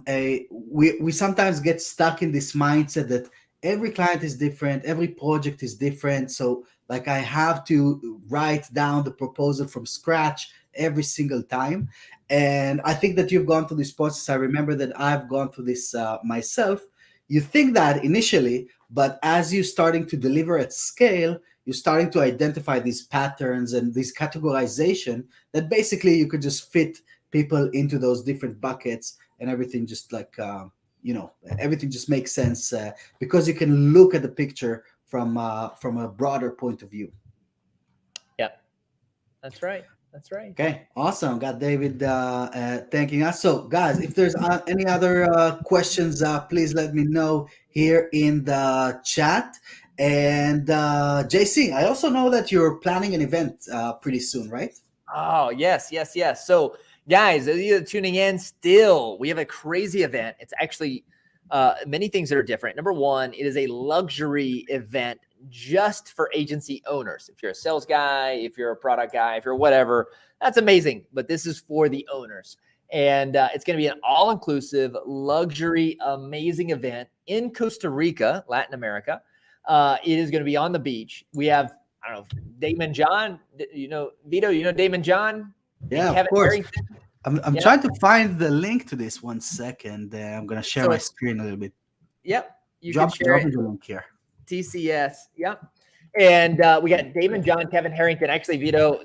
we sometimes get stuck in this mindset that every client is different, every project is different. So like I have to write down the proposal from scratch every single time. And I think that you've gone through this process. I remember that I've gone through this myself. You think that initially, but as you're starting to deliver at scale, you're starting to identify these patterns and this categorization that basically you could just fit people into those different buckets, and everything just like everything just makes sense because you can look at the picture from a broader point of view. Yep, that's right. That's right. Okay, awesome. Got David thanking us. So, guys, if there's any other questions, please let me know here in the chat. And JC, I also know that you're planning an event pretty soon, right? Oh, yes. So, guys, you're tuning in still, we have a crazy event. It's actually many things that are different. Number one, it is a luxury event just for agency owners. If you're a sales guy, if you're a product guy, if you're whatever, that's amazing. But this is for the owners. And it's going to be an all-inclusive, luxury, amazing event in Costa Rica, Latin America. It is going to be on the beach. We have, I don't know, Damon John, Vito, Damon John? Yeah, Kevin of course. Harrington? I'm trying to find the link to this. 1 second. I'm going to share my screen a little bit. Yep. You can share the link here. TCS. Yep. And we got Damon John, Kevin Harrington. Actually, Vito,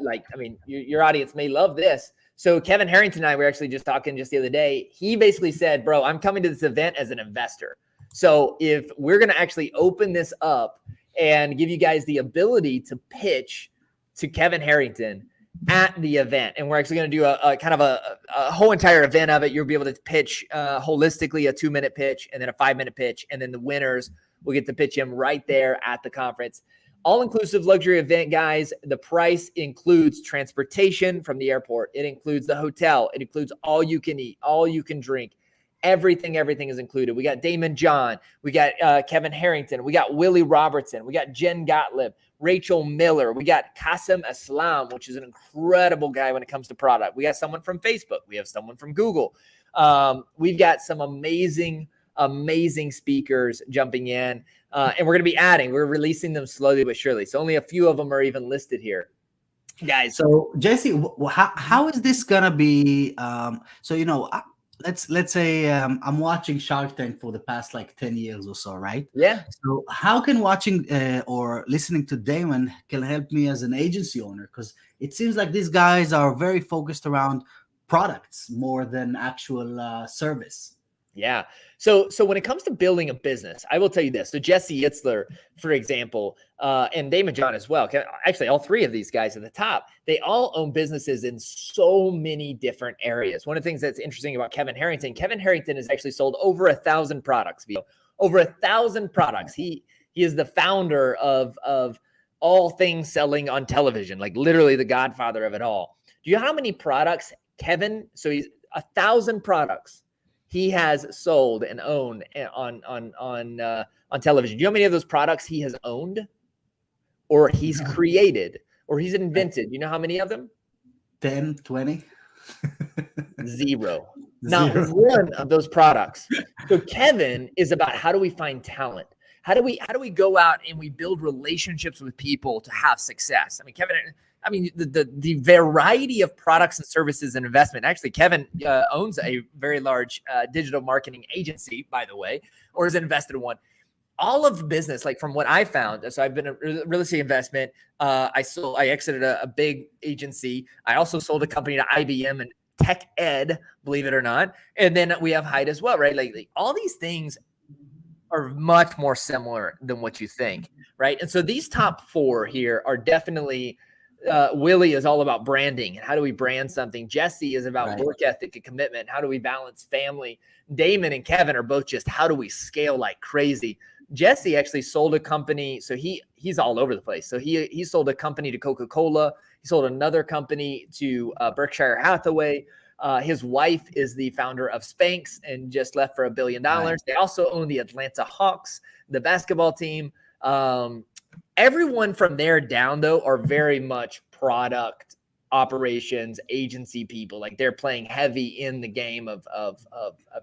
your audience may love this. So Kevin Harrington and I were actually just talking just the other day. He basically said, bro, I'm coming to this event as an investor. So if we're going to actually open this up and give you guys the ability to pitch to Kevin Harrington, at the event. And we're actually going to do a kind of a whole entire event of it. You'll be able to pitch holistically a 2-minute pitch and then a 5-minute pitch. And then the winners will get to pitch him right there at the conference. All-inclusive luxury event, guys. The price includes transportation from the airport. It includes the hotel. It includes all you can eat, all you can drink. Everything is included. We got Damon John. We got Kevin Harrington. We got Willie Robertson. We got Jen Gottlieb, Rachel Miller. We got Qasim Aslam, which is an incredible guy when it comes to product. We got someone from Facebook. We have someone from Google. We've got some amazing speakers jumping in. And we're going to be we're releasing them slowly but surely. So only a few of them are even listed here, guys. So Jesse, how is this going to be? Let's say I'm watching Shark Tank for the past like 10 years or so, right? Yeah. So how can watching or listening to Damon can help me as an agency owner? Because it seems like these guys are very focused around products more than actual service. Yeah. So when it comes to building a business, I will tell you this. So Jesse Itzler, for example, and Damon John as well. Actually, all three of these guys at the top, they all own businesses in so many different areas. One of the things that's interesting about Kevin Harrington has actually sold over 1,000 products. Over 1,000 products. He is the founder of all things selling on television, like literally the godfather of it all. Do you know how many products Kevin? So he's 1,000 products he has sold and owned on television. Do you know how many of those products he has owned or he's created or he's invented? You know how many of them? 10, 20? Zero. Not one of those products. So Kevin is about how do we find talent? How do we go out and we build relationships with people to have success? I mean, Kevin, the variety of products and services and investment. Actually, Kevin owns a very large digital marketing agency, by the way, or has invested in one. All of business, like from what I found, so I've been a real estate investment. I exited a big agency. I also sold a company to IBM and Tech Ed, believe it or not. And then we have Hite as well, right? Like all these things are much more similar than what you think, right? And so these top four here are definitely. Willie is all about branding and how do we brand something. Jesse is about work ethic and commitment. How do we balance family? Damon and Kevin are both just how do we scale like crazy. Jesse actually sold a company. So he's all over the place. So he sold a company to Coca-Cola. He sold another company to Berkshire Hathaway. His wife is the founder of Spanx and just left for $1 billion. They also own the Atlanta Hawks, the basketball team. Everyone from there down, though, are very much product operations agency people. Like they're playing heavy in the game of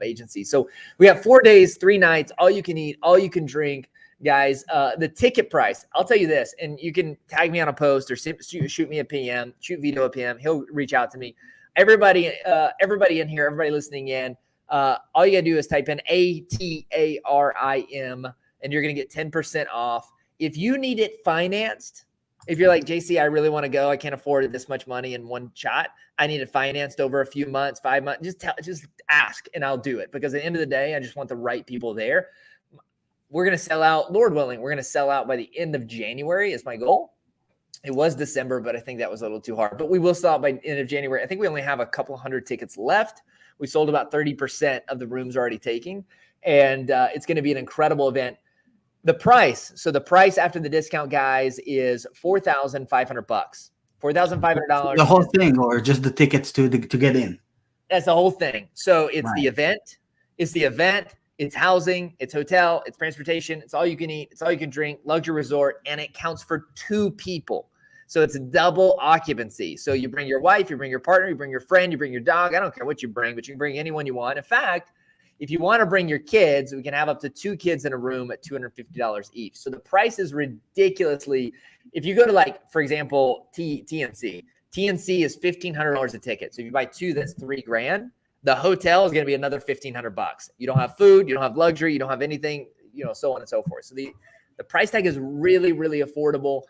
agency. So we have 4 days, 3 nights, all you can eat, all you can drink, guys. The ticket price, I'll tell you this, and you can tag me on a post or shoot me a PM, shoot Vito a PM. He'll reach out to me. Everybody in here, everybody listening in, all you gotta do is type in ATARIM, and you're gonna get 10% off. If you need it financed, if you're like, JC, I really want to go, I can't afford this much money in one shot, I need it financed over a few months, 5 months, just ask and I'll do it. Because at the end of the day, I just want the right people there. We're going to sell out, Lord willing, we're going to sell out by the end of January is my goal. It was December, but I think that was a little too hard. But we will sell out by the end of January. I think we only have a couple hundred tickets left. We sold about 30% of the rooms already taking. And it's going to be an incredible event. The price. So the price after the discount, guys, is $4,500. $4,500. The whole thing, or just the tickets to get in? That's the whole thing. So it's the event. It's the event. It's housing. It's hotel. It's transportation. It's all you can eat. It's all you can drink. Luxury resort, and it counts for 2 people. So it's a double occupancy. So you bring your wife, you bring your partner, you bring your friend, you bring your dog. I don't care what you bring, but you can bring anyone you want. In fact, if you want to bring your kids, we can have up to 2 kids in a room at $250 each. So the price is ridiculously, if you go to like, for example, TNC is $1,500 a ticket. So if you buy 2, that's $3,000. The hotel is going to be another $1,500. You don't have food, you don't have luxury, you don't have anything, so on and so forth. So the price tag is really, really affordable.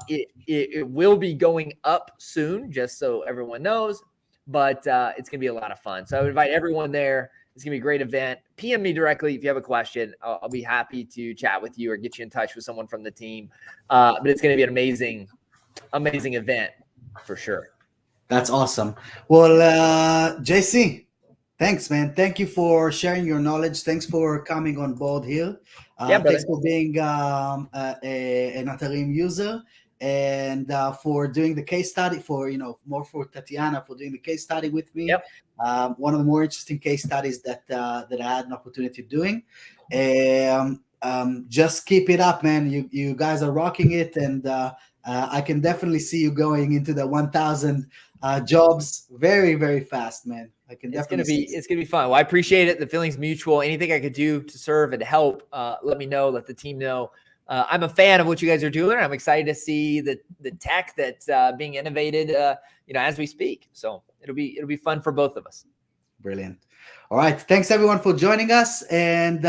It will be going up soon, just so everyone knows, but it's going to be a lot of fun. So I would invite everyone there. It's going to be a great event. PM me directly if you have a question. I'll be happy to chat with you or get you in touch with someone from the team. But it's going to be an amazing event for sure. That's awesome. Well, JC, thanks, man. Thank you for sharing your knowledge. Thanks for coming on board here. Yeah, Thanks brother. for being an Atarim user and for doing the case study for, more for Tatiana for doing the case study with me. Yep. One of the more interesting case studies that I had an opportunity of doing. Just keep it up, man. You guys are rocking it, and I can definitely see you going into the 1,000 jobs very, very fast, man. I can definitely see. It's gonna be fun. Well, I appreciate it. The feeling's mutual. Anything I could do to serve and help, let me know. Let the team know. I'm a fan of what you guys are doing. I'm excited to see the tech that's being innovated, as we speak. So it'll be fun for both of us. Brilliant. All right, thanks everyone for joining us. And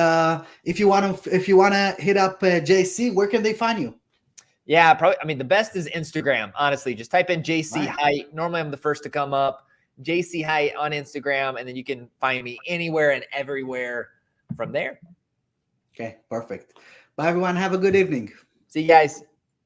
if you want to hit up JC, where can they find you? Yeah, probably. I mean, the best is Instagram. Honestly, just type in JC Right. Hite. Normally, I'm the first to come up. JC Hite on Instagram, and then you can find me anywhere and everywhere from there. Okay, perfect. Bye, everyone. Have a good evening. See you guys.